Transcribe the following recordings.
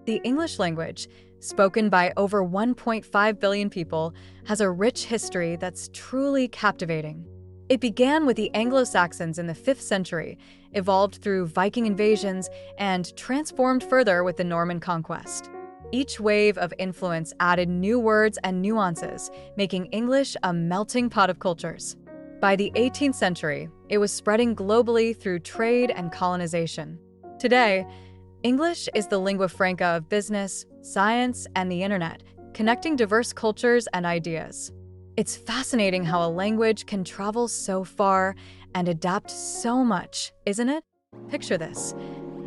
The English language, spoken by over 1.5 billion people, has a rich history that's truly captivating. It began with the Anglo-Saxons in the 5th century, evolved through Viking invasions, and transformed further with the Norman conquest. Each wave of influence added new words and nuances, making English a melting pot of cultures. By the 18th century, it was spreading globally through trade and colonization. Today, English is the lingua franca of business, science, and the internet, connecting diverse cultures and ideas. It's fascinating how a language can travel so far and adapt so much, isn't it? Picture this.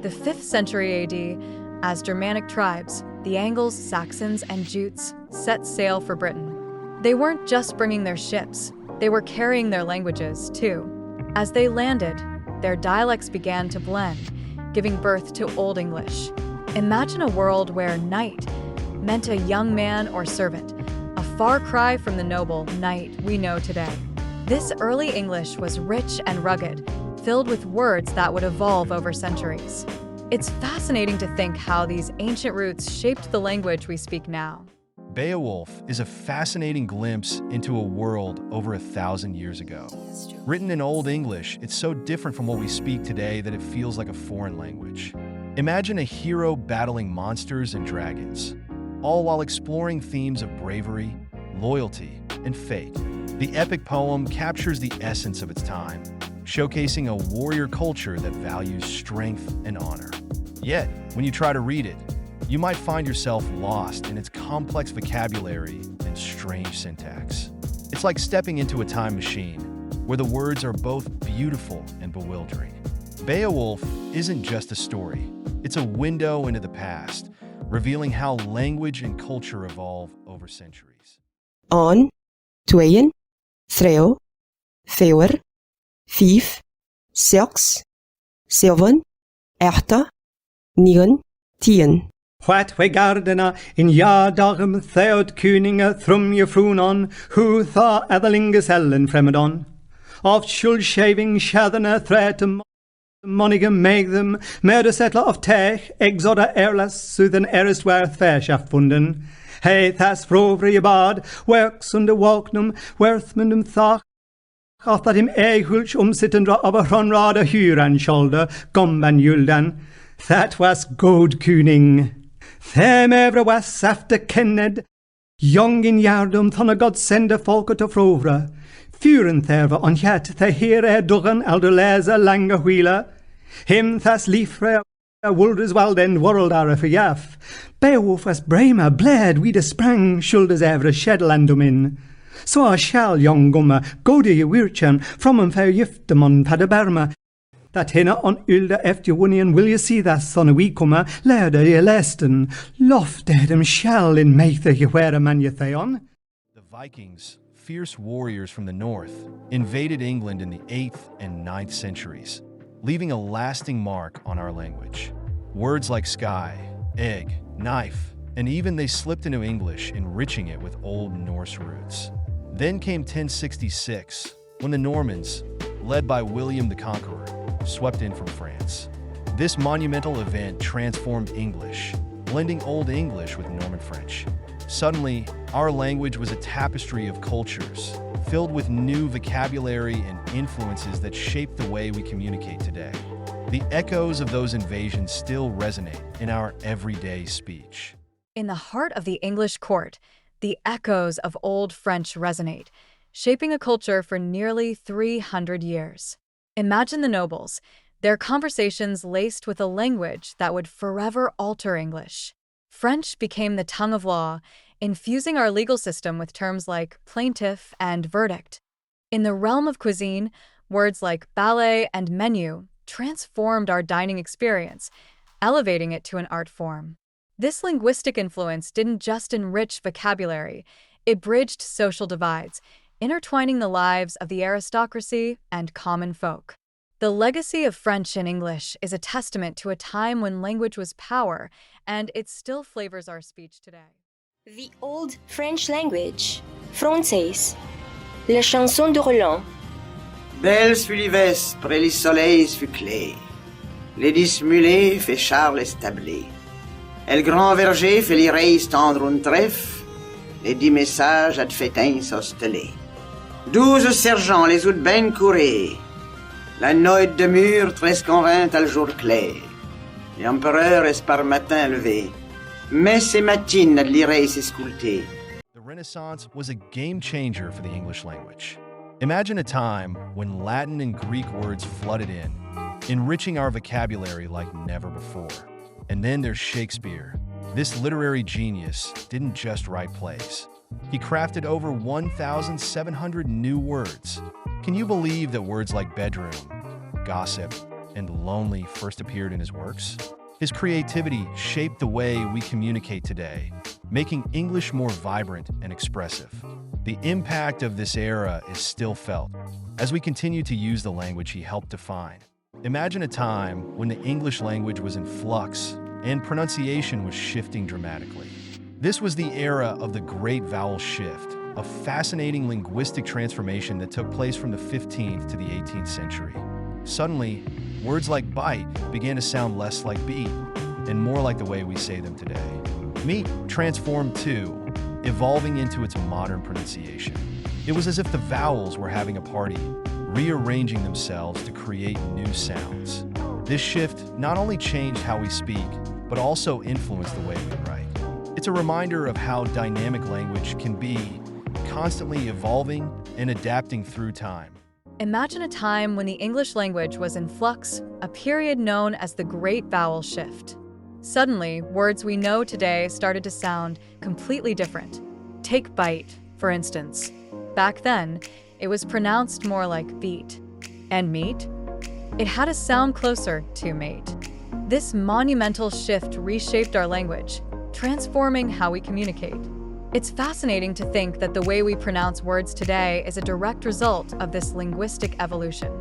The 5th century AD, as Germanic tribes, the Angles, Saxons, and Jutes, set sail for Britain. They weren't just bringing their ships, they were carrying their languages, too. As they landed, their dialects began to blend, giving birth to Old English. Imagine a world where knight meant a young man or servant, a far cry from the noble knight we know today. This early English was rich and rugged, filled with words that would evolve over centuries. It's fascinating to think how these ancient roots shaped the language we speak now. Beowulf is a fascinating glimpse into a world over 1,000 years ago. Written in Old English, it's so different from what we speak today that it feels like a foreign language. Imagine a hero battling monsters and dragons, all while exploring themes of bravery, loyalty, and fate. The epic poem captures the essence of its time, showcasing a warrior culture that values strength and honor. Yet, when you try to read it, you might find yourself lost in its complex vocabulary and strange syntax. It's like stepping into a time machine, where the words are both beautiful and bewildering. Beowulf isn't just a story, it's a window into the past, revealing how language and culture evolve over centuries. On, tweeën, threeuw, veuer, vijf, zes, zeven, acht, negen, tien. What we gardena in jadagum theod kuninge thrum je frunon, who tha etherlingus ellen fremedon. Of shul shaving shadena threatum monigam make them, murder settler of tech, exoda erlas, soothen eristware theshaf funden. Hey, thas frovre je bad, works under walknum, worthmundum thach, of that him ehulch umsittendra of a ronrada huran shoulder, gomban yuldan. That was gold kuning. Them ever was after kenned, young in yardum thon a god sender folket of frovre. Furen therve on yet the here duggan elder leza lange wheeler. Him thas liefre wulders walden world are for yaf. Beowulf was bramer bled we de sprang shoulders ever shedlandum in. So I shall young gummer go to ye wirchen from en fair yiftemon padaberma. That hinna on ulde efter wunian will ye see that son a wee cummer lerder ye lesten. Lofted him shall in make the ye wear a man ye theon. The Vikings, fierce warriors from the north, invaded England in the 8th and 9th centuries, leaving a lasting mark on our language. Words like sky, egg, knife, and even they slipped into English, enriching it with Old Norse roots. Then came 1066, when the Normans, led by William the Conqueror, swept in from France. This monumental event transformed English, blending Old English with Norman French. Suddenly, our language was a tapestry of cultures, filled with new vocabulary and influences that shaped the way we communicate today. The echoes of those invasions still resonate in our everyday speech. In the heart of the English court, the echoes of Old French resonate, shaping a culture for nearly 300 years. Imagine the nobles, their conversations laced with a language that would forever alter English. French became the tongue of law, infusing our legal system with terms like plaintiff and verdict. In the realm of cuisine, words like ballet and menu transformed our dining experience, elevating it to an art form. This linguistic influence didn't just enrich vocabulary, it bridged social divides, intertwining the lives of the aristocracy and common folk. The legacy of French and English is a testament to a time when language was power, and it still flavors our speech today. The Old French language, Français, La chanson de Roland. Belle fut l'hivestre et les soleils fut clés. Les dissimulés fait Charles establé. Et le grand verger fait l'ireille tendre un trèfle, les 10 messages ad fétins s'ostelés. 12 sergents les out ben courés, la noite de mur 13 convint à le jour clair. L'empereur est par matin levé, mais c'est matine ad l'ireille s'esculté. The Renaissance was a game changer for the English language. Imagine a time when Latin and Greek words flooded in, enriching our vocabulary like never before. And then there's Shakespeare. This literary genius didn't just write plays. He crafted over 1,700 new words. Can you believe that words like bedroom, gossip, and lonely first appeared in his works? His creativity shaped the way we communicate today, making English more vibrant and expressive. The impact of this era is still felt as we continue to use the language he helped define. Imagine a time when the English language was in flux and pronunciation was shifting dramatically. This was the era of the Great Vowel Shift, a fascinating linguistic transformation that took place from the 15th to the 18th century. Suddenly, words like bite began to sound less like beat and more like the way we say them today. Meat transformed too, evolving into its modern pronunciation. It was as if the vowels were having a party, rearranging themselves to create new sounds. This shift not only changed how we speak, but also influenced the way we write. It's a reminder of how dynamic language can be, constantly evolving and adapting through time. Imagine a time when the English language was in flux, a period known as the Great Vowel Shift. Suddenly, words we know today started to sound completely different. Take bite, for instance. Back then, it was pronounced more like beat. And meat? It had a sound closer to mate. This monumental shift reshaped our language, transforming how we communicate. It's fascinating to think that the way we pronounce words today is a direct result of this linguistic evolution.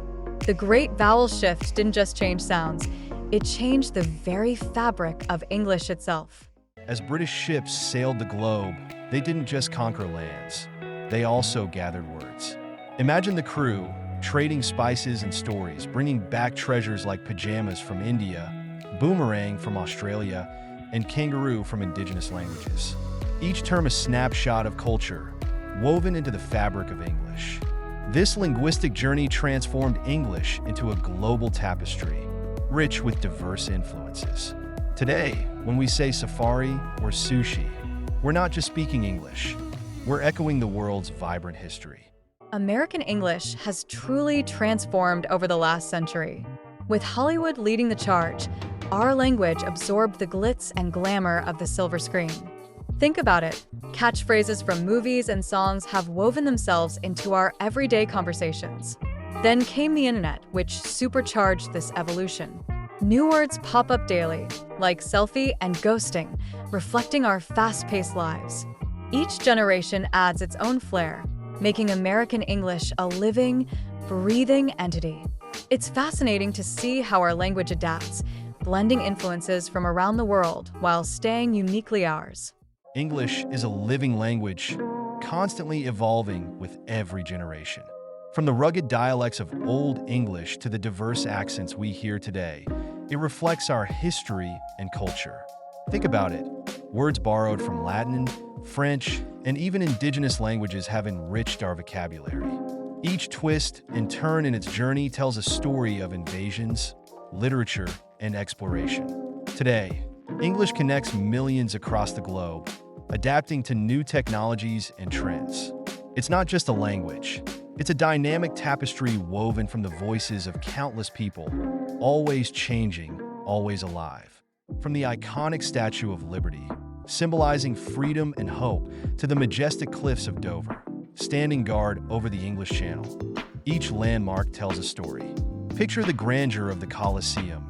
The Great Vowel Shift didn't just change sounds, it changed the very fabric of English itself. As British ships sailed the globe, they didn't just conquer lands, they also gathered words. Imagine the crew trading spices and stories, bringing back treasures like pajamas from India, boomerang from Australia, and kangaroo from indigenous languages. Each term a snapshot of culture, woven into the fabric of English. This linguistic journey transformed English into a global tapestry, rich with diverse influences. Today, when we say safari or sushi, we're not just speaking English, we're echoing the world's vibrant history. American English has truly transformed over the last century. With Hollywood leading the charge, our language absorbed the glitz and glamour of the silver screen. Think about it. Catchphrases from movies and songs have woven themselves into our everyday conversations. Then came the internet, which supercharged this evolution. New words pop up daily, like selfie and ghosting, reflecting our fast-paced lives. Each generation adds its own flair, making American English a living, breathing entity. It's fascinating to see how our language adapts, blending influences from around the world while staying uniquely ours. English is a living language, constantly evolving with every generation. From the rugged dialects of Old English to the diverse accents we hear today, it reflects our history and culture. Think about it. Words borrowed from Latin, French, and even indigenous languages have enriched our vocabulary. Each twist and turn in its journey tells a story of invasions, literature, and exploration. Today, English connects millions across the globe, adapting to new technologies and trends. It's not just a language. It's a dynamic tapestry woven from the voices of countless people, always changing, always alive. From the iconic Statue of Liberty, symbolizing freedom and hope, to the majestic cliffs of Dover, standing guard over the English Channel. Each landmark tells a story. Picture the grandeur of the Colosseum,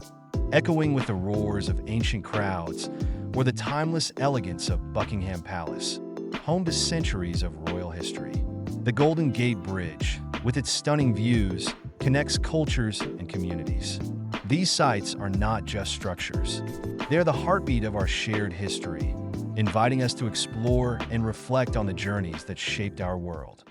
echoing with the roars of ancient crowds, or the timeless elegance of Buckingham Palace, home to centuries of royal history. The Golden Gate Bridge, with its stunning views, connects cultures and communities. These sites are not just structures. They're the heartbeat of our shared history, inviting us to explore and reflect on the journeys that shaped our world.